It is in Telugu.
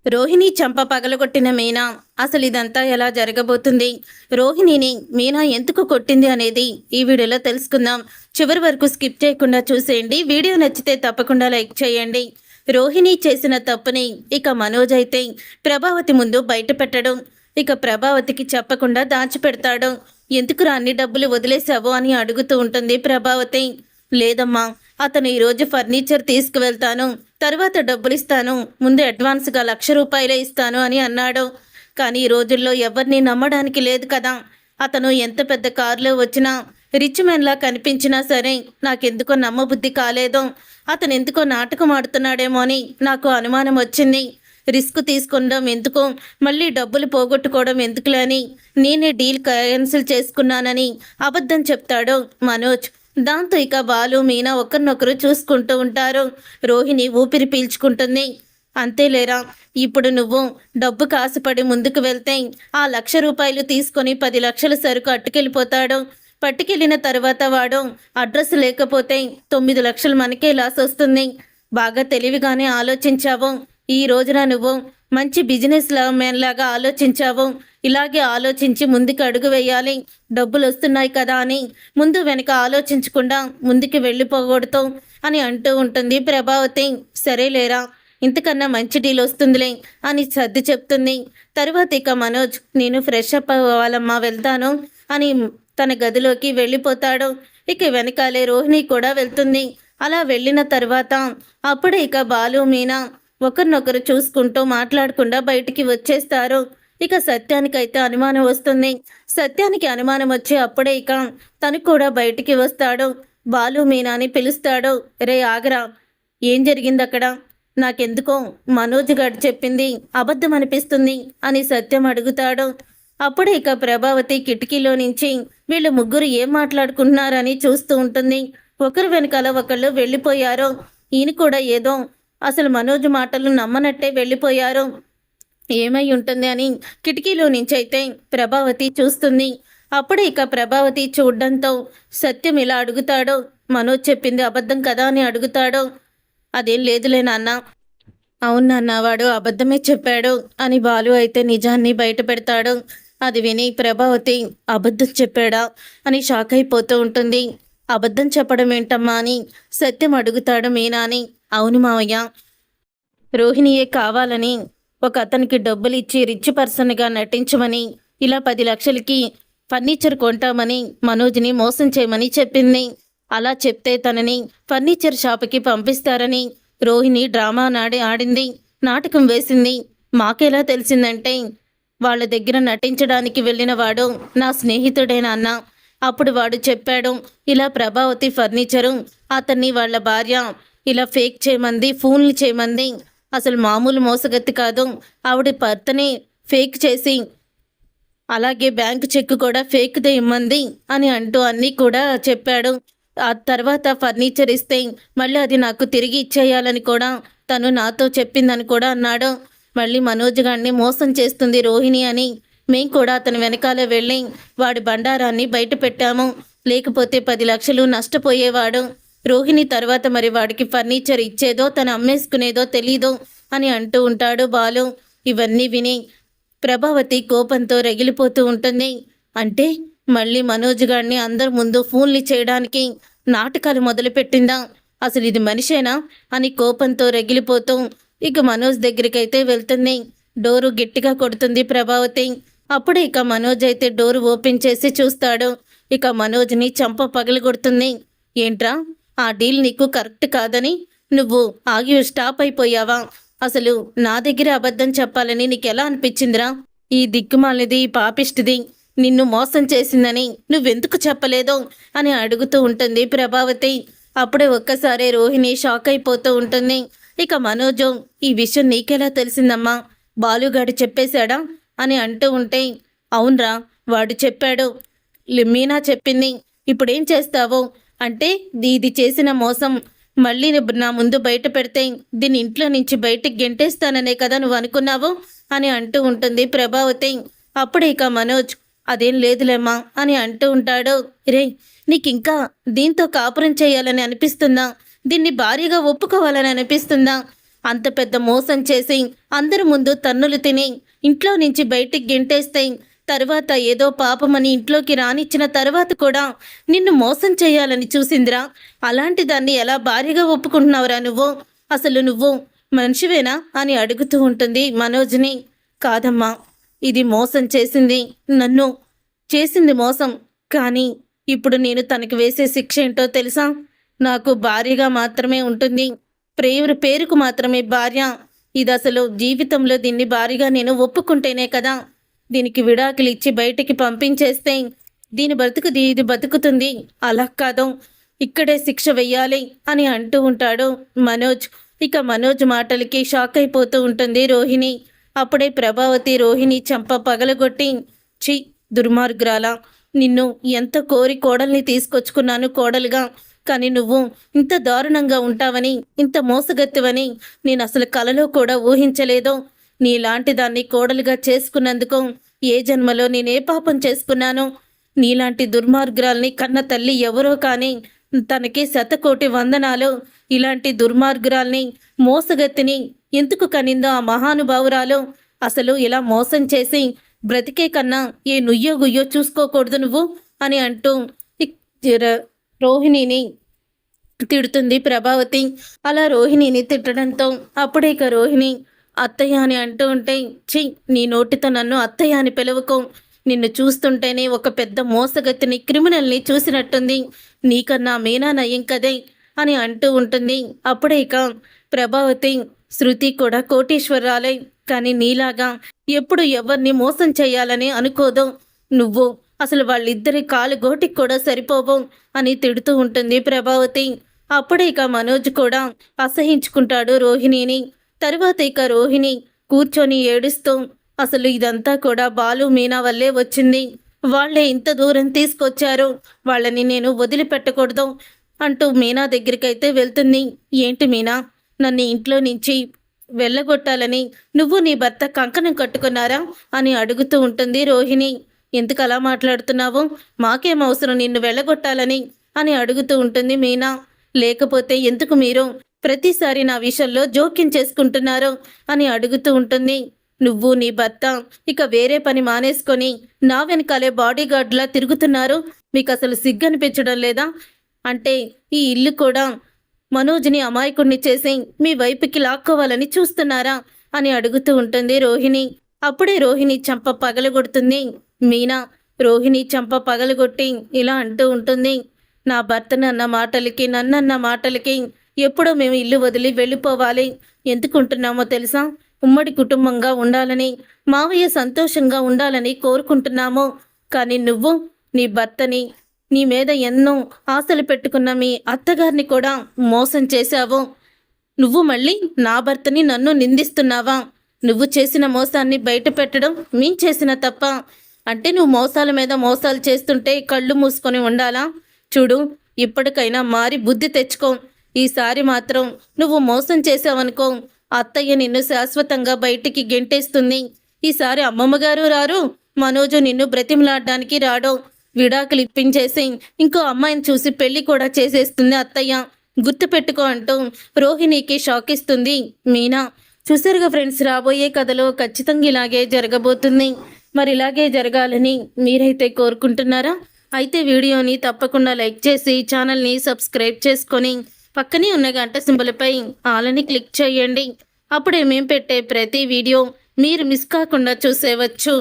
రోహిణి చంప పగలగొట్టిన మీనా అసలు ఇదంతా ఎలా జరగబోతుంది? రోహిణిని మీనా ఎందుకు కొట్టింది అనేది ఈ వీడియోలో తెలుసుకుందాం. చివరి వరకు స్కిప్ చేయకుండా చూసేయండి. వీడియో నచ్చితే తప్పకుండా లైక్ చేయండి. రోహిణి చేసిన తప్పుని ఇక మనోజ్ అయితే ప్రభావతి ముందు బయట పెట్టడం, ఇక ప్రభావతికి చెప్పకుండా దాచిపెడతాడు. ఎందుకురా అన్ని డబ్బులు వదిలేశావు అని అడుగుతూ ఉంటుంది ప్రభావతి. లేదమ్మా, అతను ఈరోజు ఫర్నిచర్ తీసుకువెళ్తాను, తర్వాత డబ్బులిస్తాను, ముందు అడ్వాన్స్గా 1,00,000 రూపాయలే ఇస్తాను అని అన్నాడు. కానీ ఈ రోజుల్లో ఎవరిని నమ్మడానికి లేదు కదా. అతను ఎంత పెద్ద కారులో వచ్చినా, రిచ్ మ్యాన్లా కనిపించినా సరే నాకెందుకో నమ్మబుద్ధి కాలేదు. అతను ఎందుకో నాటకం ఆడుతున్నాడేమో అని నాకు అనుమానం వచ్చింది. రిస్క్ తీసుకుందాం ఎందుకు, మళ్ళీ డబ్బులు పోగొట్టుకోవడం ఎందుకులే అని నేనే డీల్ క్యాన్సిల్ చేసుకున్నానని అబద్ధం చెప్తాడు మనోజ్. దాంతో ఇక బాలు మీనా ఒకరినొకరు చూసుకుంటూ ఉంటారు. రోహిణి ఊపిరి పీల్చుకుంటుంది. అంతేలేరా, ఇప్పుడు నువ్వు డబ్బు కాసుపడి ముందుకు వెళ్తే ఆ 1,00,000 రూపాయలు తీసుకొని 10 లక్షల సరుకు అట్టుకెళ్ళిపోతాడు. పట్టుకెళ్ళిన తర్వాత వాడు అడ్రస్ లేకపోతే 9 లక్షలు మనకే లాస్ వస్తుంది. బాగా తెలివిగానే ఆలోచించావు. ఈ రోజున నువ్వు మంచి బిజినెస్ మ్యాన్ లాగా ఆలోచించావు. ఇలాగే ఆలోచించి ముందుకు అడుగు వేయాలి. డబ్బులు వస్తున్నాయి కదా అని ముందు వెనక ఆలోచించకుండా ముందుకు వెళ్ళిపోకూడదు అని అంటూ ఉంటుంది ప్రభావతి. సరేలేరా, ఇంతకన్నా మంచి డీల్ వస్తుందిలే అని సర్ది చెప్తుంది. తర్వాత ఇక మనోజ్, నేను ఫ్రెష్ అప్ అవ్వాలమ్మా, వెళ్తాను అని తన గదిలోకి వెళ్ళిపోతాడు. ఇక వెనకాలే రోహిణి కూడా వెళ్తుంది. అలా వెళ్ళిన తర్వాత అప్పుడే ఇక బాలు మీనా ఒకరినొకరు చూసుకుంటూ మాట్లాడకుండా బయటికి వచ్చేస్తారు. ఇక సత్యానికైతే అనుమానం వస్తుంది. సత్యానికి అనుమానం వచ్చి అప్పుడే ఇక తను కూడా బయటికి వస్తాడు. బాలు మీనాని పిలుస్తాడు. రే ఆగరా, ఏం జరిగింది అక్కడ? నాకెందుకో మనోజ్ గారు చెప్పింది అబద్ధం అనిపిస్తుంది అని సత్యం అడుగుతాడు. అప్పుడే ఇక ప్రభావతి కిటికీలో నుంచి వీళ్ళు ముగ్గురు ఏం మాట్లాడుకుంటున్నారని చూస్తూ ఉంటుంది. ఒకరు వెనకాల ఒకళ్ళు వెళ్ళిపోయారు. ఈయన కూడా ఏదో అసలు మనోజ్ మాటలు నమ్మనట్టే వెళ్ళిపోయారు. ఏమై ఉంటుంది అని కిటికీలో నుంచి అయితే ప్రభావతి చూస్తుంది. అప్పుడే ఇక ప్రభావతి చూడ్డంతో సత్యం ఇలా అడుగుతాడు. మనోజ్ చెప్పింది అబద్ధం కదా అని అడుగుతాడు. అదేం లేదులే నాన్న. అవును నాన్న, వాడు అబద్ధమే చెప్పాడు అని బాలు అయితే నిజాన్ని బయట పెడతాడు. అది విని ప్రభావతి అబద్ధం చెప్పాడా అని షాక్ అయిపోతూ ఉంటుంది. అబద్ధం చెప్పడం ఏంటమ్మా అని సత్యం అడుగుతాడు మీనాని. అవును మావయ్య, రోహిణియే కావాలని ఒక అతనికి డబ్బులు ఇచ్చి రిచ్ పర్సన్గా నటించమని, ఇలా 10 లక్షలకి ఫర్నిచర్ కొంటామని మనోజ్ని మోసం చేయమని చెప్పింది. అలా చెప్తే తనని ఫర్నిచర్ షాపుకి పంపిస్తారని రోహిణి డ్రామా ఆడింది, నాటకం వేసింది. మాకెలా తెలిసిందంటే వాళ్ళ దగ్గర నటించడానికి వెళ్ళిన వాడు నా స్నేహితుడే నాన్న. అప్పుడు వాడు చెప్పాడు, ఇలా ప్రభావతి ఫర్నిచరు అతన్ని వాళ్ళ భార్య ఇలా ఫేక్ చేయమంది, ఫోన్లు చేయమంది. అసలు మామూలు మోసగత్తి కాదు, ఆవిడ భర్తని ఫేక్ చేసి అలాగే బ్యాంకు చెక్ కూడా ఫేక్దే ఇమ్మంది అని అంటూ అన్నీ కూడా చెప్పాడు. ఆ తర్వాత ఫర్నిచర్ ఇస్తే మళ్ళీ అది నాకు తిరిగి ఇచ్చేయాలని కూడా తను నాతో చెప్పిందని కూడా అన్నాడు. మళ్ళీ మనోజ్ గారిని మోసం చేస్తుంది రోహిణి అని మేం కూడా అతని వెనకాల వెళ్ళి వాడి బండారాన్ని బయట పెట్టాము. లేకపోతే 10 లక్షలు నష్టపోయేవాడు. రోహిణి తర్వాత మరి వాడికి ఫర్నిచర్ ఇచ్చేదో తను అమ్మేసుకునేదో తెలీదు అని అంటూ ఉంటాడు బాలు. ఇవన్నీ విని ప్రభావతి కోపంతో రగిలిపోతూ ఉంటుంది. అంటే మళ్ళీ మనోజ్ గారిని అందరి ముందు ఫోన్లు చేయడానికి నాటకాలు మొదలుపెట్టిందా? అసలు ఇది మనిషేనా అని కోపంతో రగిలిపోతూ ఇక మనోజ్ దగ్గరికైతే వెళ్తుంది. డోరు గట్టిగా కొడుతుంది ప్రభావతి. అప్పుడే ఇక మనోజ్ అయితే డోరు ఓపెన్ చేసి చూస్తాడు. ఇక మనోజ్ని చంప పగలగొడుతుంది. ఏంట్రా, ఆ డీల్ నీకు కరెక్ట్ కాదని నువ్వు ఆగి స్టాప్ అయిపోయావా? అసలు నా దగ్గర అబద్ధం చెప్పాలని నీకెలా అనిపించిందిరా? ఈ దిక్కుమాలిది, ఈ పాపిష్టిది నిన్ను మోసం చేసిందని నువ్వెందుకు చెప్పలేదో అని అడుగుతూ ఉంటుంది ప్రభావతి. అప్పుడే ఒక్కసారి రోహిణి షాక్ అయిపోతూ ఉంటుంది. ఇక మనోజు, ఈ విషయం నీకెలా తెలిసిందమ్మా? బాలుగాడు చెప్పేశాడా అని అంటూ ఉంటే, అవునరా, వాడు చెప్పాడు, మీనా చెప్పింది. ఇప్పుడేం చేస్తావో? అంటే ఇది చేసిన మోసం మళ్ళీ నా ముందు బయట పెడితే దీని ఇంట్లో నుంచి బయటికి గెంటేస్తాననే కదా నువ్వు అనుకున్నావు అని అంటూ ఉంటుంది ప్రభావతి. అప్పుడే ఇక మనోజ్, అదేం లేదులేమ్మా అని అంటూ ఉంటాడు. రే, నీకింకా దీంతో కాపురం చేయాలని అనిపిస్తుందా? దీన్ని భారీగా ఒప్పుకోవాలని అనిపిస్తుందా? అంత పెద్ద మోసం చేసి అందరి ముందు తన్నులు తిని ఇంట్లో నుంచి బయటికి గెంటేస్తే తర్వాత ఏదో పాపమని ఇంట్లోకి రానిచ్చిన తర్వాత కూడా నిన్ను మోసం చేయాలని చూసిందిరా. అలాంటి దాన్ని ఎలా భార్యగా ఒప్పుకుంటున్నావురా నువ్వు? అసలు నువ్వు మనిషివేనా అని అడుగుతూ ఉంటుంది మనోజ్ని. కాదమ్మా, ఇది మోసం చేసింది నన్ను, చేసింది మోసం. కానీ ఇప్పుడు నేను తనకి వేసే శిక్ష ఏంటో తెలుసా? నాకు భార్యగా మాత్రమే ఉంటుంది, పేరుకు మాత్రమే భార్య. ఇది అసలు జీవితంలో దీన్ని భార్యగా నేను ఒప్పుకుంటేనే కదా దీనికి విడాకులు ఇచ్చి బయటికి పంపించేస్తే దీని ఇది బతుకుతుంది. అలా కాదు, ఇక్కడే శిక్ష వెయ్యాలి అని అంటూ ఉంటాడు మనోజ్. ఇక మనోజ్ మాటలకి షాక్ అయిపోతూ ఉంటుంది రోహిణి. అప్పుడే ప్రభావతి రోహిణి చెంప పగలగొట్టి, ఛీ దుర్మార్గురాల, నిన్ను ఎంత కోరి కోడల్ని తీసుకొచ్చుకున్నాను కోడలుగా, కానీ నువ్వు ఇంత దారుణంగా ఉంటావని, ఇంత మోసగత్తివని నేను అసలు కలలో కూడా ఊహించలేదు. నీలాంటి దాన్ని కోడలుగా చేసుకున్నందుకు ఏ జన్మలో నేనే పాపం చేసుకున్నాను? నీలాంటి దుర్మార్గురాల్ని కన్న తల్లి ఎవరో కానీ తనకి శతకోటి వందనాలు. ఇలాంటి దుర్మార్గురాల్ని, మోసగత్తిని ఎందుకు కనిందో ఆ మహానుభావురాలు. అసలు ఇలా మోసం చేసి బ్రతికే కన్నా ఏ నుయ్యో గుయ్యో చూసుకోకూడదు నువ్వు అని అంటూ రోహిణిని తిడుతుంది ప్రభావతి. అలా రోహిణిని తిట్టడంతో అప్పుడే రోహిణి అత్తయ్య అని అంటూ ఉంటే, ఛీ నీ నోటితో నన్ను అత్తయ్య అని పిలవకు. నిన్ను చూస్తుంటేనే ఒక పెద్ద మోసగత్తిని, క్రిమినల్ని చూసినట్టుంది. నీకన్నా మీనా నయం కదే అని అంటూ ఉంటుంది. అప్పుడే ప్రభావతి, శృతి కూడా కోటీశ్వరరాలే, కానీ నీలాగా ఎప్పుడు ఎవరిని మోసం చేయాలని అనుకోదు. నువ్వు అసలు వాళ్ళిద్దరి కాలు గోటికి కూడా సరిపోవు అని తిడుతూ ఉంటుంది ప్రభావతి. అప్పుడే మనోజ్ కూడా అసహించుకుంటాడు రోహిణిని. తర్వాత రోహిణి కూర్చొని ఏడుస్తూ, అసలు ఇదంతా కూడా బాలు మీనా వల్లే వచ్చింది, వాళ్ళే ఇంత దూరం తీసుకొచ్చారు, వాళ్ళని నేను వదిలిపెట్టకూడదు అంటూ మీనా దగ్గరికైతే వెళ్తుంది. ఏంటి మీనా, నన్ను ఇంట్లో నుంచి వెళ్ళగొట్టాలని నువ్వు నీ భర్త కంకణం కట్టుకున్నారా అని అడుగుతూ ఉంటుంది రోహిణి. ఎందుకు అలా మాట్లాడుతున్నావు? మాకేం అవసరం నిన్ను వెళ్ళగొట్టాలని అని అడుగుతూ ఉంటుంది మీనా. లేకపోతే ఎందుకు మీరు ప్రతిసారి నా విషయంలో జోక్యం చేసుకుంటున్నారు అని అడుగుతూ ఉంటుంది. నువ్వు నీ భర్త ఇక వేరే పని మానేసుకొని నా వెనకాలే బాడీగార్డ్లా తిరుగుతున్నారు. మీకు అసలు సిగ్గనిపించడం లేదా? అంటే ఈ ఇల్లు కూడా మనోజ్ని అమాయకుడిని చేసి మీ వైపుకి లాక్కోవాలని చూస్తున్నారా అని అడుగుతూ ఉంటుంది రోహిణి. అప్పుడే రోహిణి చంప పగలగొడుతుంది మీనా. రోహిణి చంప పగలగొట్టి ఇలా అంటూ ఉంటుంది, నా భర్తను అన్న మాటలకి, నన్నన్న మాటలకి ఎప్పుడో మేము ఇల్లు వదిలి వెళ్ళిపోవాలి. ఎందుకుంటున్నామో తెలుసా? ఉమ్మడి కుటుంబంగా ఉండాలని, మావయ్య సంతోషంగా ఉండాలని కోరుకుంటున్నాము. కానీ నువ్వు నీ భర్తని, నీ మీద ఎన్నో ఆశలు పెట్టుకున్న మీ అత్తగారిని కూడా మోసం చేశావు. నువ్వు మళ్ళీ నా భర్తని నన్ను నిందిస్తున్నావా? నువ్వు చేసిన మోసాన్ని బయట పెట్టడం మేం చేసిన తప్ప? అంటే నువ్వు మోసాల మీద మోసాలు చేస్తుంటే కళ్ళు మూసుకొని ఉండాలా? చూడు, ఇప్పటికైనా మారి బుద్ధి తెచ్చుకో. ఈసారి మాత్రం నువ్వు మోసం చేసావనుకో, అత్తయ్య నిన్ను శాశ్వతంగా బయటికి గెంటేస్తుంది. ఈసారి అమ్మమ్మగారు రారు, మనోజు నిన్ను బ్రతిమలాడడానికి రాడో, విడాకులు ఇప్పించేసి ఇంకో అమ్మాయిని చూసి పెళ్లి కూడా చేసేస్తుంది అత్తయ్య, గుర్తుపెట్టుకో అంటూ రోహిణికి షాక్ ఇస్తుంది మీనా. చూసారుగా ఫ్రెండ్స్, రాబోయే కథలో ఖచ్చితంగా ఇలాగే జరగబోతుంది. మరి ఇలాగే జరగాలని మీరైతే కోరుకుంటున్నారా? అయితే వీడియోని తప్పకుండా లైక్ చేసి ఛానల్ని సబ్స్క్రైబ్ చేసుకొని పక్కనే ఉన్న గంట సింబల్పై ఆలని క్లిక్ చేయండి. అప్పుడే మేము పెట్టే ప్రతి వీడియో మీరు మిస్ కాకుండా చూసేవచ్చు.